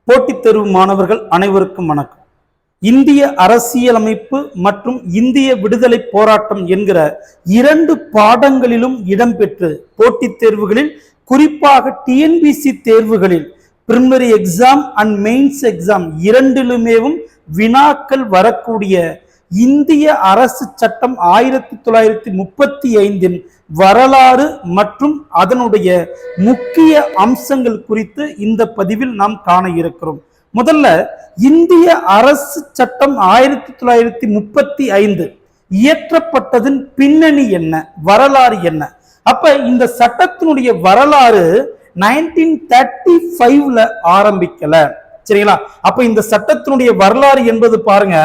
போட்டித் தேர்வு மாணவர்கள் அனைவருக்கும் வணக்கம். இந்திய அரசியலமைப்பு மற்றும் இந்திய விடுதலை போராட்டம் என்கிற 2 பாடங்களிலும் இடம்பெற்று போட்டித் தேர்வுகளில் குறிப்பாக டிஎன்பிசி தேர்வுகளில் preliminary exam and mains exam இரண்டிலுமேவும் வினாக்கள் வரக்கூடிய இந்திய அரசு சட்டம் 1935 வரலாறு மற்றும் அதனுடைய முக்கிய அம்சங்கள் குறித்து இந்த பதிவில் நாம் காண இருக்கிறோம். முதல்ல இந்திய அரசு சட்டம் 1935 இயற்றப்பட்டதன் பின்னணி என்ன, வரலாறு என்ன? அப்ப இந்த சட்டத்தினுடைய வரலாறு 1935ல ஆரம்பிக்கல, சரிங்களா? அப்ப இந்த சட்டத்தினுடைய வரலாறு என்பது பாருங்க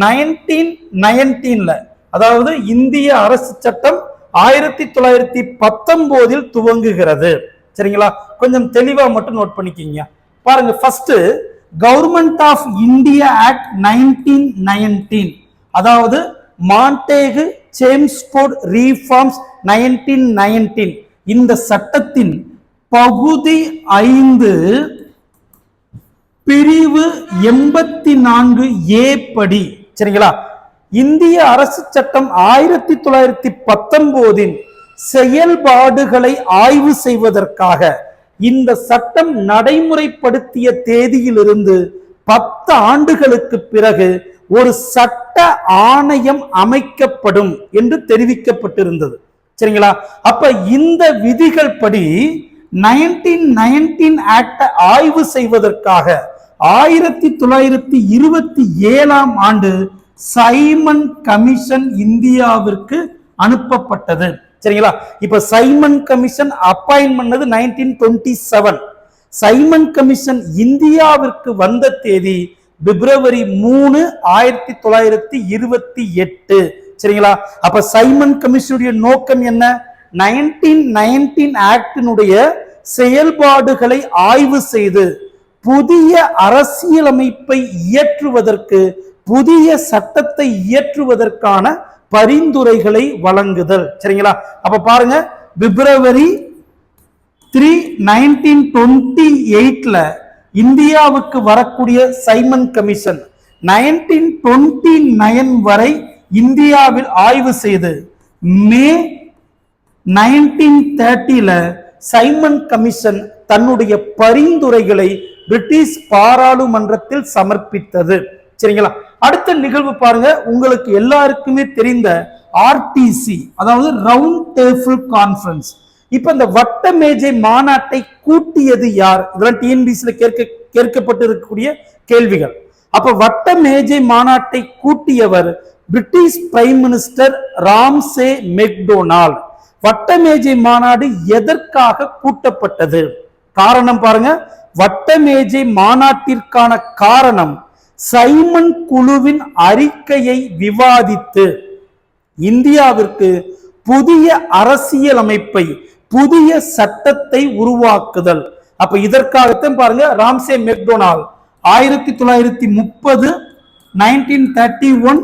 1919ல, அதாவது இந்திய அரசு சட்டம் 1919 துவங்குகிறது, சரிங்களா? கொஞ்சம் தெளிவா மட்டும் நோட் பண்ணிக்கிங்க. பாருங்க, first government of India act 1919, அதாவது மாண்டேகு சேம்ஸ்போர்ட் ரீஃபார்ம்ஸ் 1919, இந்த சட்டத்தின் பகுதி 5 பிரிவு 84A படி, சரிங்களா, இந்திய அரசு சட்டம் 1919 செயல்பாடுகளை ஆய்வு செய்வதற்காக இந்த சட்டம் நடைமுறைப்படுத்திய தேதியிலிருந்து 10 ஆண்டுகளுக்கு பிறகு ஒரு சட்ட ஆணையம் அமைக்கப்படும் என்று தெரிவிக்கப்பட்டிருந்தது, சரிங்களா? அப்ப இந்த விதிகள் படி 1919 ஆக்ட ஆய்வு செய்வதற்காக 1927 ஆண்டு சைமன் கமிஷன் இந்தியாவிற்கு அனுப்பப்பட்டது, சரிங்களா? இப்ப சைமன் கமிஷன் அப்பாயின்ட் பண்ணது 1927. சைமன் கமிஷன் இந்தியாவிற்கு வந்த தேதி பிப்ரவரி 3, 1928, சரிங்களா? அப்ப சைமன் கமிஷனுடைய நோக்கம் என்ன? 1919 ஆக்டினுடைய செயல்பாடுகளை ஆய்வு செய்து புதிய அரசியலமைப்பை இயற்றுவதற்கு, புதிய சட்டத்தை இயற்றுவதற்கான பரிந்துரைகளை வழங்குதல், சரிங்களா? அப்ப பாருங்க, பிப்ரவரி 3, 1928ல இந்தியாவுக்கு வரக்கூடிய சைமன் கமிஷன் 1929 வரை இந்தியாவில் ஆய்வு செய்து மே 1930ல சைமன் கமிஷன் தன்னுடைய பரிந்துரைகளை பிரிட்டிஷ் பாராளுமன்றத்தில் சமர்ப்பித்தது, சரிங்களா? அடுத்த நிகழ்வு பாருங்க, உங்களுக்கு எல்லாருக்குமே தெரிந்த ஆர்டிசி, அதாவது ரவுண்ட் டேபிள் கான்ஃபரன்ஸ். இப்ப இந்த வட்ட மேஜை மாநாட்டை கூட்டியது யார்? இதெல்லாம் டிஎன்பிசில கேட்கப்பட்டிருக்கக்கூடிய கேள்விகள். அப்ப வட்ட மேஜை மாநாட்டை கூட்டியவர் British prime minister Ramsay MacDonald. வட்ட மேஜை மாநாடு எதற்காக கூட்டப்பட்டது? காரணம் பாருங்க, வட்ட மேஜை மாநாட்டிற்கான காரணம் சைமன் குழுவின் அறிக்கையை விவாதித்து இந்தியாவிற்கு புதிய அரசியலமைப்பை, புதிய சட்டத்தை உருவாக்குதல். அப்ப இதற்காகத்தான் பாருங்க, ராம்சே மெக்டொனால்ட் 1930, 1931,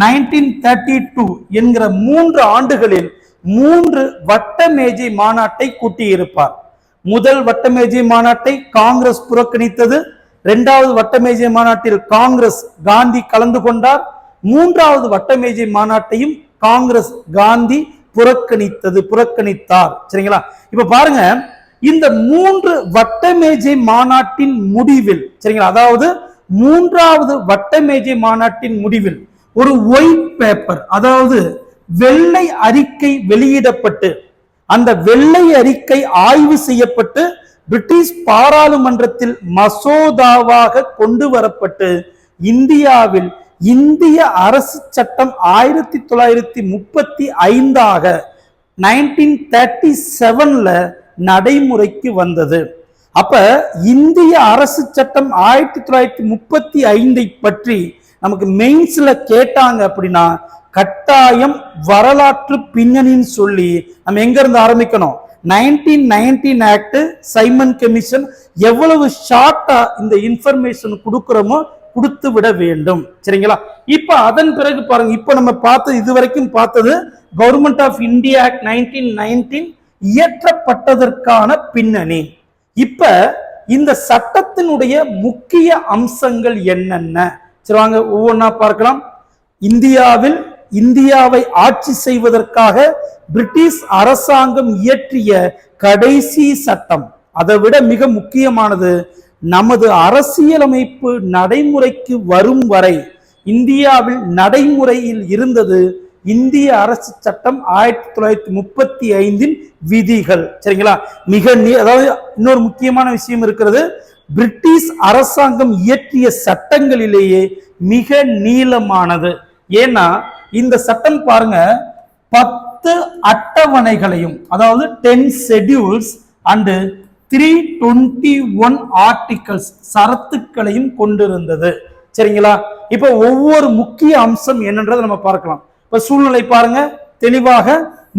1932 என்கிற 3 ஆண்டுகளில் 3 வட்ட மேஜை மாநாட்டை கூட்டியிருப்பார். முதல் வட்ட மேஜை மாநாட்டை காங்கிரஸ் புறக்கணித்தது. 2வது வட்ட மேஜை மாநாட்டில் காங்கிரஸ் காந்தி கலந்து கொண்டார். 3வது வட்ட மேஜை மாநாட்டையும் காங்கிரஸ் காந்தி புறக்கணித்தார், சரிங்களா? இப்ப பாருங்க, இந்த 3 வட்ட மேஜை மாநாட்டின் முடிவில், சரிங்களா, அதாவது 3வது வட்ட மேஜை மாநாட்டின் முடிவில் ஒரு ஒயிட் பேப்பர், அதாவது வெள்ளை அறிக்கை வெளியிடப்பட்டு, அந்த வெள்ளை அறிக்கை ஆய்வு செய்யப்பட்டு பிரிட்டிஷ் பாராளுமன்றத்தில் மசோதாவாக கொண்டு வரப்பட்டு இந்தியாவில் இந்திய அரசு சட்டம் 1935 1937ல நடைமுறைக்கு வந்தது. அப்ப இந்திய அரசு சட்டம் 1935 பற்றி நமக்கு மெயின்ஸ்ல கேட்டாங்க அப்படின்னா கட்டாயம் வரலாற்று பின்னணின்னு சொல்லி நம்ம எங்க இருந்து ஆரம்பிக்கணும்? 1919 ஆக்ட், சைமன் கமிஷன், எவ்வளவு ஷார்ட்டா இந்த இன்ஃபர்மேஷன் கொடுக்கிறோமோ கொடுத்து விட வேண்டும், சரிங்களா? இப்ப அதன் பிறகு பாருங்க, இப்ப நம்ம பார்த்தது, இதுவரைக்கும் பார்த்தது கவர்மெண்ட் ஆஃப் இந்தியா ஆக்ட் 1919 இயற்றப்பட்டதற்கான பின்னணி. இப்ப இந்த சட்டத்தினுடைய முக்கிய அம்சங்கள் என்னென்ன? சரி வாங்க ஒவ்வொன்றா பார்க்கலாம். இந்தியாவை ஆட்சி செய்வதற்காக பிரிட்டிஷ் அரசாங்கம் இயற்றிய கடைசி சட்டம். அதை விட மிக முக்கியமானது, நமது அரசியலமைப்பு நடைமுறைக்கு வரும் வரை இந்தியாவில் நடைமுறையில் இருந்தது இந்திய அரசு சட்டம் 1935 விதிகள். சரிங்களா? அதாவது இன்னொரு முக்கியமான விஷயம் இருக்கிறது, பிரிட்டிஷ் அரசாங்கம் இயற்றிய சட்டங்களிலேயே மிக நீளமானது. ஏன்னா இந்த சட்டம் பாருங்க 10 அட்டவணைகளையும், அதாவது 10 ஷெட்யூல்ஸ் அண்ட் 321 ஆர்டிகல்ஸ் சரத்துக்களையும் கொண்டிருந்தது. சரிங்களா? இப்ப ஒவ்வொரு முக்கிய அம்சம் என்னன்றதை நம்ம பார்க்கலாம். இப்ப சூழ்நிலை பாருங்க தெளிவாக.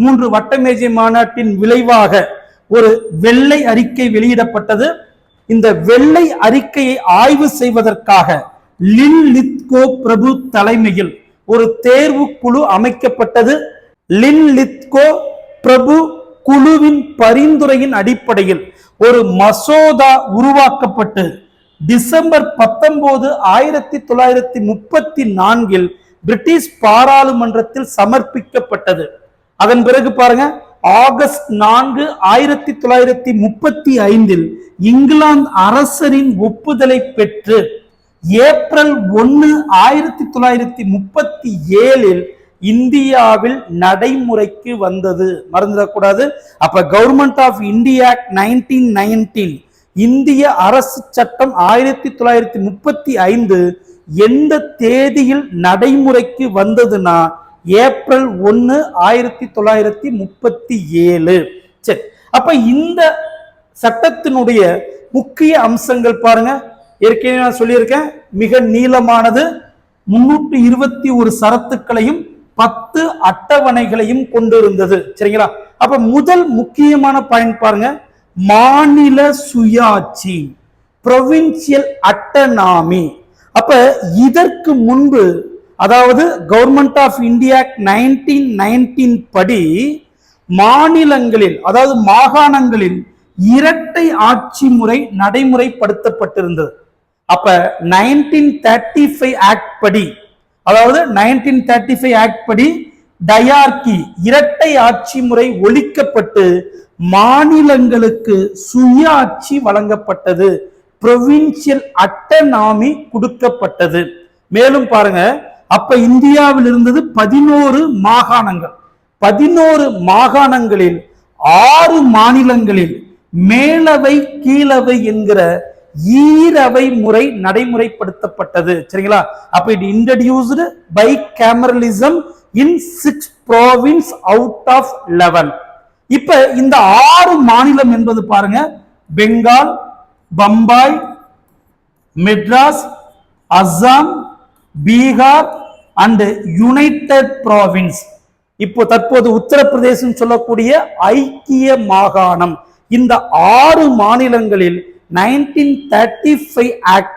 3 வட்டமேஜை மாநாட்டின் விளைவாக ஒரு வெள்ளை அறிக்கை வெளியிடப்பட்டது. இந்த வெள்ளை அறிக்கையை ஆய்வு செய்வதற்காக லின் லித்கோ பிரபு தலைமையில் ஒரு தேர்வு குழு அமைக்கப்பட்டது. லின் லித்கோ பிரபு குழுவின் பரிந்துரையின் அடிப்படையில் ஒரு மசோதா உருவாக்கப்பட்டு டிசம்பர் 19, 1934 பிரிட்டிஷ் பாராளுமன்றத்தில் சமர்ப்பிக்கப்பட்டது. அதன் பிறகு பாருங்க, ஆகஸ்ட் 4, 1935 இங்கிலாந்து அரசரின் ஒப்புதலை பெற்று ஏப்ரல் 1, 1937 இந்தியாவில் நடைமுறைக்கு வந்தது. மறந்துடக்கூடாது. அப்ப கவர்மெண்ட் ஆஃப் இந்தியா ஆக்ட் 1919, இந்திய அரசு சட்டம் 1935 எந்த தேதியில் நடைமுறைக்கு வந்ததுன்னா ஏப்ரல் 1, 1937. சரி, அப்ப இந்த சட்டத்தினுடைய முக்கிய அம்சங்கள் பாருங்க. ஏற்கனவே நான் சொல்லியிருக்கேன், மிக நீளமானது, 321 சரத்துக்களையும் 10 அட்டவணைகளையும் கொண்டிருந்தது. சரிங்களா? அப்ப முதல் முக்கியமான பாயிண்ட் பாருங்க, மாநில சுயாட்சி, ப்ரொவின்சியல் அட்டனாமி. அப்ப இதற்கு முன்பு, அதாவது கவர்மெண்ட் ஆஃப் இந்தியா ஆக்ட் 1919 படி மாநிலங்களில், அதாவது மாகாணங்களில் இரட்டை ஆட்சி முறை நடைமுறைப்படுத்தப்பட்டிருந்தது. அப்ப 1935 ஆக்ட் படி, அதாவது 1935 ஆக்ட் படி டயார்கி, இரட்டை ஆட்சி முறை ஒழிக்கப்பட்டு மாநிலங்களுக்கு சுயாட்சி வழங்கப்பட்டது, ப்ரொவின்சியல் அட்டனாமி கொடுக்கப்பட்டது. மேலும் பாருங்க, அப்ப இந்தியாவில் இருந்தது 11 மாகாணங்கள். 11 மாகாணங்களில் 6 மாநிலங்களில் மேலவை கீழவை என்கிற ஈரவை முறை நடைமுறைப்படுத்தப்பட்டது. சரிங்களா? அப்ப it introduced by bicameralism in 6 province out of 11. இப்ப இந்த 6 மாநிலம் என்பது பாருங்க, Bengal, Bombay, Madras, Assam, Bihar and United Province. இப்போ தற்போது உத்தரப்பிரதேசம் சொல்லக்கூடிய ஐக்கிய மாகாணம். இந்த 6 மாநிலங்களில் 1935 ஆக்ட்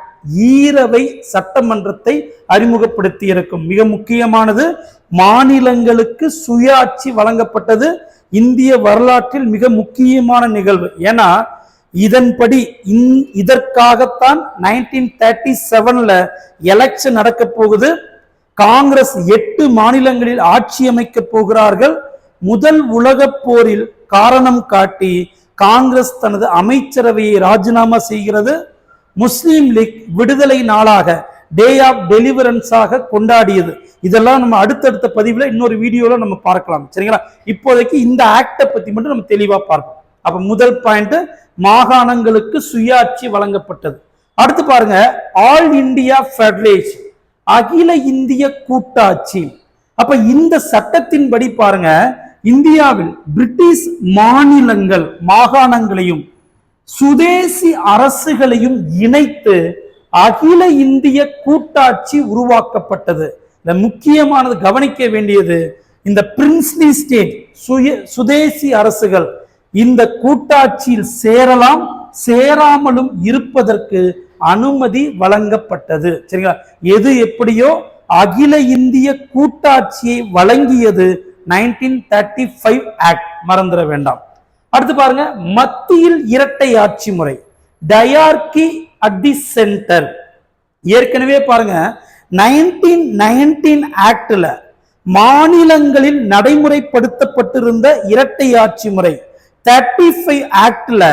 ஈரவை சட்டமன்றத்தை அறிமுகப்படுத்தி இருக்கும். மிக முக்கியமானது, மாநிலங்களுக்கு சுயாட்சி வழங்கப்பட்டது. இந்திய வரலாற்றில் மிக முக்கியமான நிகழ்வு. ஏன்னா இதன்படி இதற்காகத்தான் 1937 எலெக்ஷன் நடக்க போகுது. காங்கிரஸ் 8 மாநிலங்களில் ஆட்சி அமைக்க போகிறார்கள். முதல் உலக போரில் காரணம் காட்டி காங்கிரஸ் தனது அமைச்சரவையை ராஜினாமா செய்கிறது. முஸ்லீம் லீக் விடுதலை நாளாக, டே ஆஃப் டெலிவரன்ஸாக கொண்டாடியது. இதெல்லாம் நம்ம அடுத்தடுத்த பதிவுல இன்னொரு வீடியோல நம்ம பார்க்கலாம். சரிங்களா? இப்போதைக்கு இந்த ஆக்டை பத்தி மட்டும் நம்ம தெளிவா பார்ப்போம். அப்ப முதல் பாயிண்ட், மாகாணங்களுக்கு சுயாட்சி வழங்கப்பட்டது. அடுத்து பாருங்க, ஆல் இந்தியா ஃபெடரேஷன், அகில இந்திய கூட்டாட்சி. அப்ப இந்த சட்டத்தின்படி பாருங்க, இந்தியாவில் பிரிட்டிஷ் மாநிலங்கள் மாகாணங்களையும் சுதேசி அரசுகளையும் இணைத்து அகில இந்திய கூட்டாட்சி உருவாக்கப்பட்டது. இந்த முக்கியமானது கவனிக்க வேண்டியது, இந்த பிரின்ஸ்லி ஸ்டேட் சுதேசி அரசுகள் இந்த கூட்டாட்சியில் சேரலாம், சேராமலும் இருப்பதற்கு அனுமதி வழங்கப்பட்டது. சரிங்களா? எது எப்படியோ அகில இந்திய கூட்டாட்சியை வழங்கியது 1935 ஆக்ட், மறந்துட வேண்டாம். அடுத்து பாருங்க, மத்தியில் இரட்டை ஆட்சி முறை. Dyarchy at the centre. ஏற்கனவே பாருங்க 1919 ஆக்ட்ல மாநிலங்களில் நடைமுறைப்படுத்தப்பட்டிருந்த இரட்டை ஆட்சி முறை 35 ஆக்ட்ல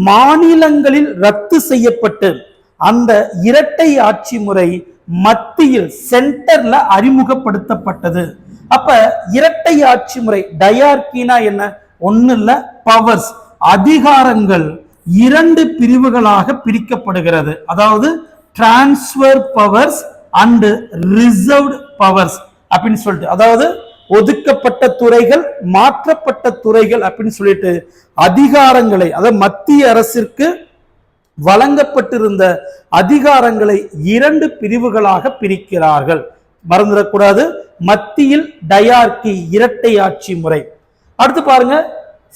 மாநிலங்களில் ரத்து செய்யப்பட்டு அந்த இரட்டை ஆட்சி முறை மத்தியில் சென்டர்ல அறிமுகப்படுத்தப்பட்டது. அப்ப இரட்டை ஆட்சி முறை டயார்கினா என்ன? ஒண்ணு இல்ல, பவர்ஸ், அதிகாரங்கள் இரண்டு பிரிவுகளாக பிரிக்கப்படுகிறது. அதாவது transfer powers and reserved powers அப்படின்னு சொல்லிட்டு, அதாவது ஒதுக்கப்பட்ட துறைகள், மாற்றப்பட்ட துறைகள் அப்படின்னு சொல்லிட்டு அதிகாரங்களை, அதாவது மத்திய அரசிற்கு வழங்கப்பட்டிருந்த அதிகாரங்களை இரண்டு பிரிவுகளாக பிரிக்கிறார்கள். மறந்துடக்கூடாது, மத்தியில் டயார்கி இரட்டை ஆட்சி முறை. அடுத்து பாருங்க,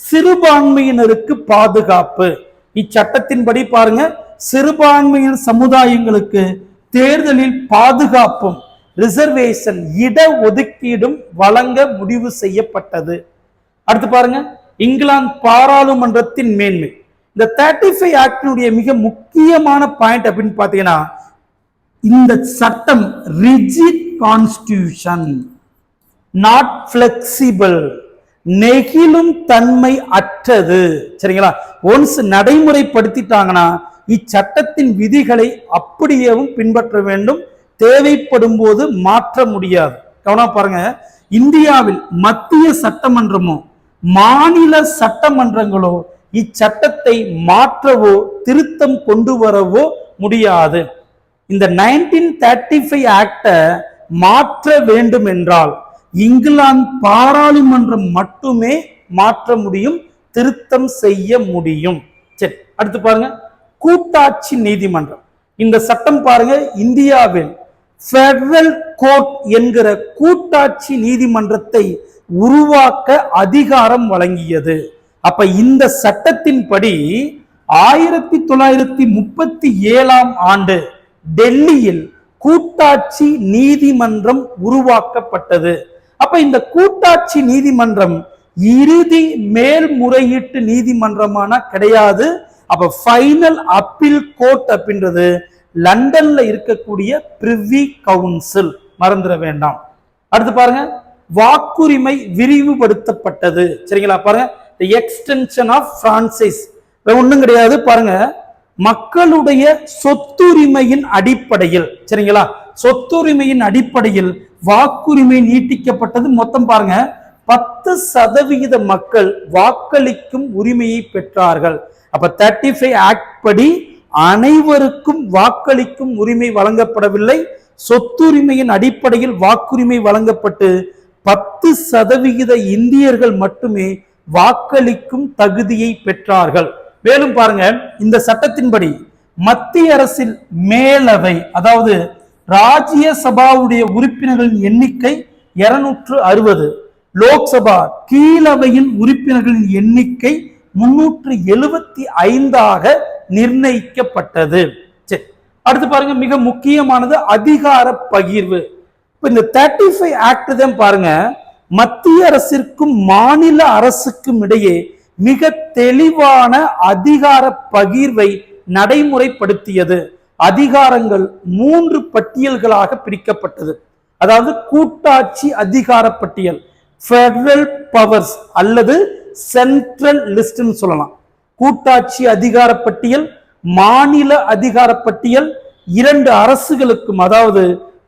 சிறுபான்மையினருக்கு பாதுகாப்பு. இச்சட்டத்தின்படி பாருங்க, சிறுபான்மையினர் சமுதாயங்களுக்கு தேர்தலில் பாதுகாப்பும் ரிசர்வேஷன் இட ஒதுக்கீடும் வழங்க முடிவு செய்யப்பட்டது. அடுத்து பாருங்க, இங்கிலாந்து பாராளுமன்றத்தின் மேன்மை. இந்த 35 ஆக்டினுடைய மிக முக்கியமான பாயிண்ட் அப்படின்னு பாத்தீங்கன்னா, இந்த சட்டம் ரிஜிட் கான்ஸ்டிடியூஷன், நாட் பிளெக்சிபிள், நெகிழும் தன்மை அற்றது. சரிங்களா? ஒன்ஸ் நடைமுறைப்படுத்திட்டாங்கன்னா இச்சட்டத்தின் விதிகளை அப்படியேவும் பின்பற்ற வேண்டும், தேவைப்படும் போது மாற்ற முடியாது. கவனம் பாருங்க, இந்தியாவில் மத்திய சட்டமன்றமோ மாநில சட்டமன்றங்களோ இச்சட்டத்தை மாற்றவோ திருத்தம் கொண்டு வரவோ முடியாது. இந்த 1935 ஆக்ட மாற்ற வேண்டும் என்றால் இங்கிலாந்து பாராளுமன்றம் மட்டுமே மாற்ற முடியும், திருத்தம் செய்ய முடியும். சரி, அடுத்து பாருங்க, கூட்டாட்சி நீதிமன்றம். இந்த சட்டம் பாருங்க, இந்தியாவில் பெடரல் கோர்ட் என்கிற கூட்டாட்சி நீதிமன்றத்தை உருவாக்க அதிகாரம் வழங்கியது. அப்ப இந்த சட்டத்தின்படி 1937 ஆண்டு டெல்லியில் கூட்டாட்சி நீதிமன்றம் உருவாக்கப்பட்டது. அப்ப இந்த கூட்டாட்சி நீதிமன்றம் இறுதி மேல்முறையீட்டு நீதிமன்றமான கிடையாது. அப்ப ஃபைனல் அப்பீல் கோர்ட் அப்படின்றது லண்டன்ல இருக்கக்கூடிய பிரிவி கவுன்சில், மறந்துட வேண்டாம். அடுத்து பாருங்க, வாக்குரிமை விரிவுபடுத்தப்பட்டது. சரிங்களா? பாருங்க, the extension of franchise. ஒண்ணும் கிடையாது. பாருங்க, மக்களுடைய சொத்துரிமையின் அடிப்படையில், சரிங்களா, சொத்துரிமையின் அடிப்படையில் வாக்குரிமை நீட்டிக்கப்பட்டது. மொத்தம் பாருங்க, 10% மக்கள் வாக்களிக்கும் உரிமையை பெற்றார்கள். அப்ப 35 ஆக்ட் படி அனைவருக்கும் வாக்களிக்கும் உரிமை வழங்கப்படவில்லை. சொத்துரிமையின் அடிப்படையில் வாக்குரிமை வழங்கப்பட்டு 10% இந்தியர்கள் மட்டுமே வாக்களிக்கும் தகுதியை பெற்றார்கள். மேலும் பாருங்க, இந்த சட்டத்தின்படி மத்திய அரசில் மேலவை, அதாவது ராஜ்யசபாவுடைய உறுப்பினர்களின் எண்ணிக்கை 260, லோக்சபா கீழவையின் உறுப்பினர்களின் எண்ணிக்கை 375 நிர்ணயிக்கப்பட்டது. சரி, அடுத்து பாருங்க, மிக முக்கியமானது அதிகார பகிர்வு. இப்ப இந்த 35 ஆக்ட் தான் பாருங்க, மத்திய அரசிற்கும் மாநில அரசுக்கும் இடையே மிக தெளிவான அதிகார பகிர்வை நடைமுறைப்படுத்தியது. அதிகாரங்கள் 3 பட்டியல்களாக பிரிக்கப்பட்டது. அதாவது கூட்டாட்சி அதிகார பட்டியல், ஃபெடரல் பவர்ஸ் அல்லது சென்ட்ரல் லிஸ்ட்னு சொல்லலாம். கூட்டாட்சி அதிகார பட்டியல், மாநில அதிகார பட்டியல், 2 அரசுகளுக்கும், அதாவது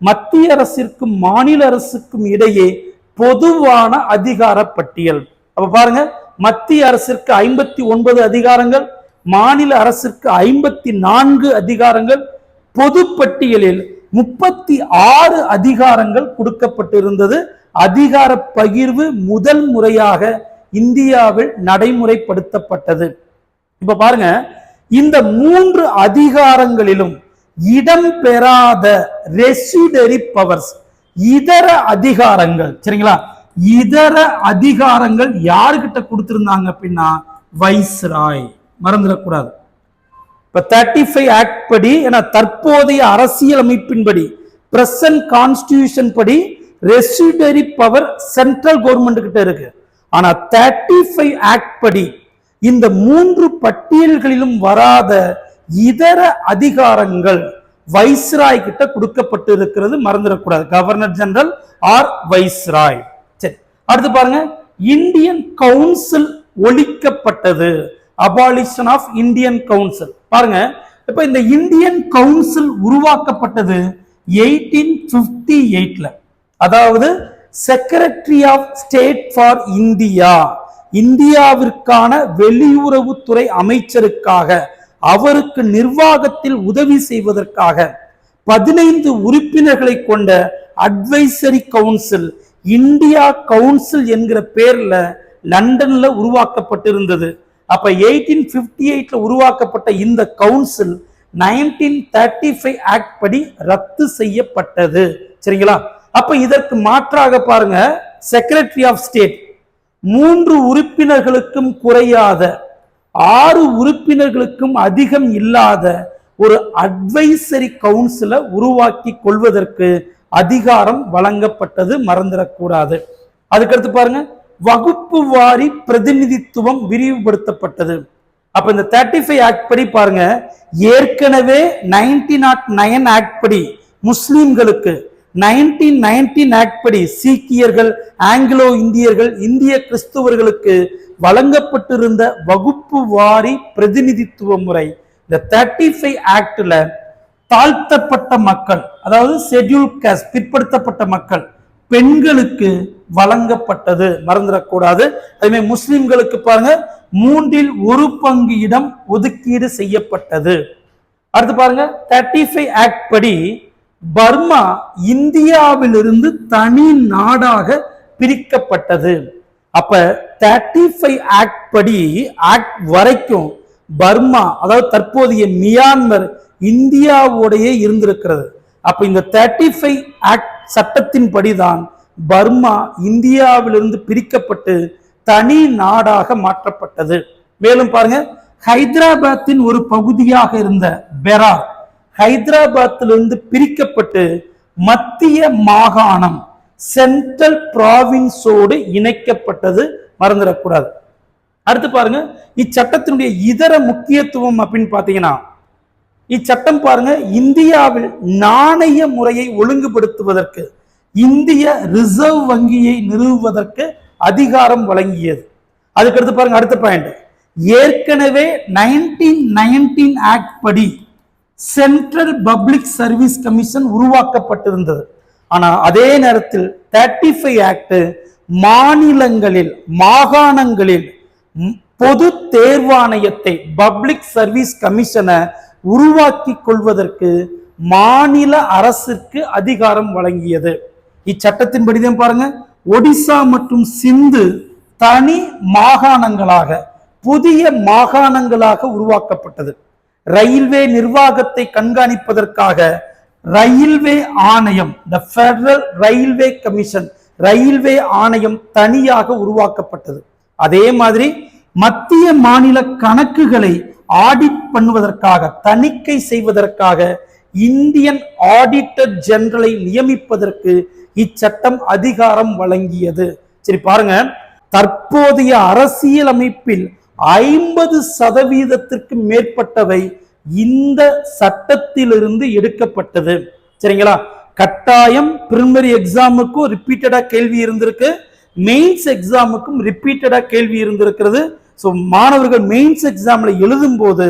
மத்திய அரசிற்கும் மாநில அரசுக்கும் இடையே பொதுவான அதிகார பட்டியல். அப்ப பாருங்க, மத்திய அரசிற்கு 59 அதிகாரங்கள், மாநில அரசிற்கு 54 அதிகாரங்கள், பொது பட்டியலில் 36 அதிகாரங்கள் கொடுக்கப்பட்டிருந்தது. அதிகார பகிர்வு முதல் முறையாக இந்தியாவில் நடைமுறைப்படுத்தப்பட்டது. இப்ப பாருங்க, இந்த 3 அதிகாரங்களிலும் இடம் பெறாத ரெசிடரி பவர்ஸ், இதர அதிகாரங்கள், சரிங்களா, இதர அதிகாரங்கள் யாருக்கிட்ட கொடுத்திருந்தாங்க அப்படின்னா வைஸ்ராய். மறந்துடக்கூடாது. இப்ப 35 ஆக்ட் படி, ஏன்னா தற்போதைய அரசியல் அமைப்பின்படி, பிரசன்ட் கான்ஸ்டிடியூஷன் படி ரெசிடரி பவர் சென்ட்ரல் கவர்மெண்ட் கிட்ட இருக்கு. ஆனா 35 ஆக்ட் படி இந்த 3 பட்டியல்களிலும் வராத இதர அதிகாரங்கள் வைஸ்ராய் கிட்ட கொடுக்கப்பட்டு இருக்கிறது, மறந்துடக்கூடாது. Governor general or viceroy. சரி, அடுத்து பாருங்க, இந்தியன் கவுன்சில் ஒழிக்கப்பட்டது. Abolition of Indian council. பாருங்க, இப்ப இந்த இந்தியன் கவுன்சில் உருவாக்கப்பட்டது 1858ல. அதாவது secretary of state for India, இந்தியாவிற்கான வெளியுறவுத்துறை அமைச்சருக்காக, அவருக்கு நிர்வாகத்தில் உதவி செய்வதற்காக 15 உறுப்பினர்களை கொண்ட அட்வைசரி கவுன்சில், இந்தியா கவுன்சில் என்கிற பேர்ல லண்டன்ல உருவாக்கப்பட்டிருந்தது. அப்ப 1858ல உருவாக்கப்பட்ட இந்த கவுன்சில் 1935 ஆக்ட் படி ரத்து செய்யப்பட்டது. சரிங்களா? அப்ப இதற்கு மாற்றாக பாருங்க, செக்ரட்டரி ஆஃப் ஸ்டேட் 3 உறுப்பினர்களுக்கும் குறையாத, 6 உறுப்பினர்களுக்கும் அதிகம் இல்லாத ஒரு அட்வைசரி கவுன்சிலை உருவாக்கி கொள்வதற்கு அதிகாரம் வழங்கப்பட்டது, மறந்துடக்கூடாது. அதுக்கடுத்து பாருங்க, வகுப்பு வாரி பிரதிநிதித்துவம் விரிவுபடுத்தப்பட்டது. அப்ப இந்த 35 ஆக்ட் படி பாருங்க, ஏற்கனவே 1909 ஆக்ட் படி முஸ்லிம்களுக்கு, 1919 ஆக்ட் படி சீக்கியர்கள், ஆங்கிலோ இந்தியர்கள், இந்திய கிறிஸ்துவர்களுக்கு வழங்கப்பட்டிருந்த வகுப்பு வாரி பிரதிநிதித்துவ முறை இந்த 35 ஆக்ட்ல தாழ்த்தப்பட்ட மக்கள், அதாவது ஷெட்யூல் காஸ்ட், பிற்படுத்தப்பட்ட மக்கள், பெண்களுக்கு வழங்கப்பட்டது, மறந்துடக்கூடாது. அதுமே முஸ்லிம்களுக்கு பாருங்க 1/3 இடம் ஒதுக்கீடு செய்யப்பட்டது. அடுத்து பாருங்க, 35 ஆக்ட் படி பர்மா இந்தியாவிலிருந்து தனி நாடாக பிரிக்கப்பட்டது. அப்ப 35 ஆக்ட் படி, ஆக்ட் வரைக்கும் பர்மா, அதாவது தற்போதைய மியான்மர் இந்தியாவோடையே இருந்திருக்கிறது. அப்ப இந்த 35 ஆக்ட் சட்டத்தின் படிதான் பர்மா இந்தியாவிலிருந்து பிரிக்கப்பட்டு தனி நாடாக மாற்றப்பட்டது. மேலும் பாருங்க, ஹைதராபாத்தின் ஒரு பகுதியாக இருந்த பெரார் ஹைதராபாத்திலிருந்து பிரிக்கப்பட்டு மத்திய மாகாணம், சென்ட்ரல் பிராவின்ஸோடு இணைக்கப்பட்டது, மறந்துடக்கூடாது. அடுத்து பாருங்க, இச்சட்டத்தினுடைய இதர முக்கியத்துவம் அப்படின்னு பாத்தீங்கன்னா, இச்சட்டம் பாருங்க, இந்தியாவில் நாணய முறையை ஒழுங்குபடுத்துவதற்கு, இந்திய ரிசர்வ் வங்கியை நிறுவுவதற்கு அதிகாரம் வழங்கியது. அதுக்கடுத்து பாருங்க, அடுத்த பாயிண்ட், ஏற்கனவே 1919 ஆக்ட் படி சென்ட்ரல் பப்ளிக் சர்வீஸ் கமிஷன் உருவாக்கப்பட்டிருந்தது. ஆனா அதே நேரத்தில் 35 ஆக்ட் மாநிலங்களில், மாகாணங்களில் பொது தேர்வாணையத்தை, பப்ளிக் சர்வீஸ் கமிஷனை உருவாக்கி கொள்வதற்கு மாநில அரசுக்கு அதிகாரம் வழங்கியது. இச்சட்டத்தின்படிதான் பாருங்க, ஒடிசா மற்றும் சிந்து தனி மாகாணங்களாக, புதிய மாகாணங்களாக உருவாக்கப்பட்டது. ரயில்வே நிர்வாகத்தை கண்காணிப்பதற்காக ரயில்வே ஆணையம், தி ஃபெடரல் ரயில்வே கமிஷன், ரயில்வே ஆணையம் தனியாக உருவாக்கப்பட்டது. அதே மாதிரி மத்திய மாநில கணக்குகளை ஆடிட் பண்ணுவதற்காக, தணிக்கை செய்வதற்காக இந்தியன் ஆடிட்டர் ஜெனரலை நியமிப்பதற்கு இச்சட்டம் அதிகாரம் வழங்கியது. சரி பாருங்க, தற்போதைய அரசியல் அமைப்பில் 50% மேற்பட்டவை இந்த சட்டத்திலிருந்து எடுக்கப்பட்டது. சரிங்களா? கட்டாயம் பிரிலிமினரி எக்ஸாமுக்கும் ரிப்பீட்டடா கேள்வி இருந்திருக்கு, மெயின்ஸ் எக்ஸாமுக்கும் ரிப்பீட்டடா கேள்வி இருந்திருக்கிறது. ஸோ மாணவர்கள் மெயின்ஸ் எக்ஸாம்ல எழுதும் போது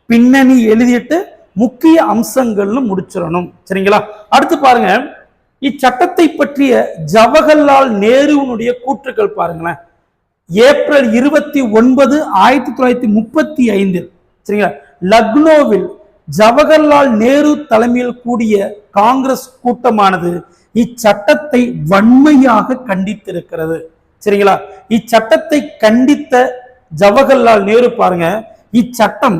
பின்னணி எழுதிட்டு முக்கிய அம்சங்கள்னு முடிச்சிடணும். சரிங்களா? அடுத்து பாருங்க, இச்சட்டத்தை பற்றிய ஜவஹர்லால் நேருனுடைய கூற்றுக்கள் பாருங்களேன். ஏப்ரல் 29, 1935 சரிங்களா, லக்னோவில் ஜவஹர்லால் நேரு தலைமையில் கூடிய காங்கிரஸ் கூட்டமானது இச்சட்டத்தை வன்மையாக கண்டித்திருக்கிறது. சரிங்களா? இச்சட்டத்தை கண்டித்த ஜவஹர்லால் நேரு பாருங்க, இச்சட்டம்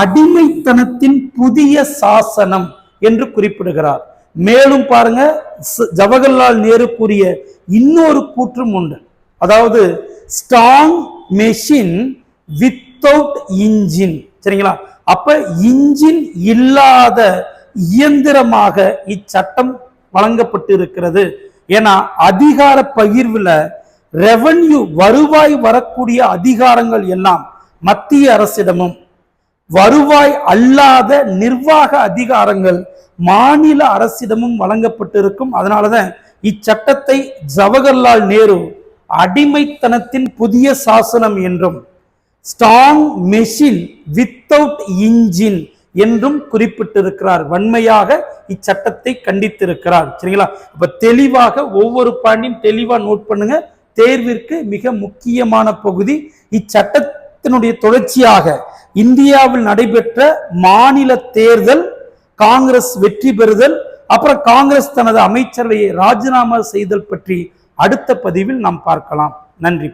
அடிமைத்தனத்தின் புதிய சாசனம் என்று குறிப்பிடுகிறார். மேலும் பாருங்க, ஜவஹர்லால் நேரு கூறிய இன்னொரு கூற்றும் உண்டு, அதாவது ஸ்ட்ராங் மெஷின் வித்தவுட் இன்ஜின். சரிங்களா? அப்ப இன்ஜின் இல்லாத இயந்திரமாக இச்சட்டம் வழங்கப்பட்டு இருக்கிறது. ஏன்னா அதிகார பகிர்வுல ரெவன்யூ, வருவாய் வரக்கூடிய அதிகாரங்கள் எல்லாம் மத்திய அரசிடமும், வருவாய் அல்லாத நிர்வாக அதிகாரங்கள் மாநில அரசிடமும் வழங்கப்பட்டிருக்கும். அதனாலதான் இச்சட்டத்தை ஜவஹர்லால் நேரு அடிமைத்தனத்தின் புதிய சாசனம் என்றும் ஸ்ட்ராங் மெஷின் வித்தவுட் இன்ஜின் என்றும் குறிப்பிட்டிருக்கிறார். வன்மையாக இச்சட்டத்தை கண்டித்திருக்கிறார். சரிங்களா? அப்ப தெளிவாக ஒவ்வொரு பாயிண்டையும் தெளிவா நோட் பண்ணுங்க. தேர்விற்கு மிக முக்கியமான பகுதி. இச்சட்டத்தினுடைய தொடர்ச்சியாக இந்தியாவில் நடைபெற்ற மாநில தேர்தல், காங்கிரஸ் வெற்றி பெறுதல், அப்புறம் காங்கிரஸ் தனது அமைச்சரவையை ராஜினாமா செய்தல் பற்றி அடுத்த பதிவில் நாம் பார்க்கலாம். நன்றி.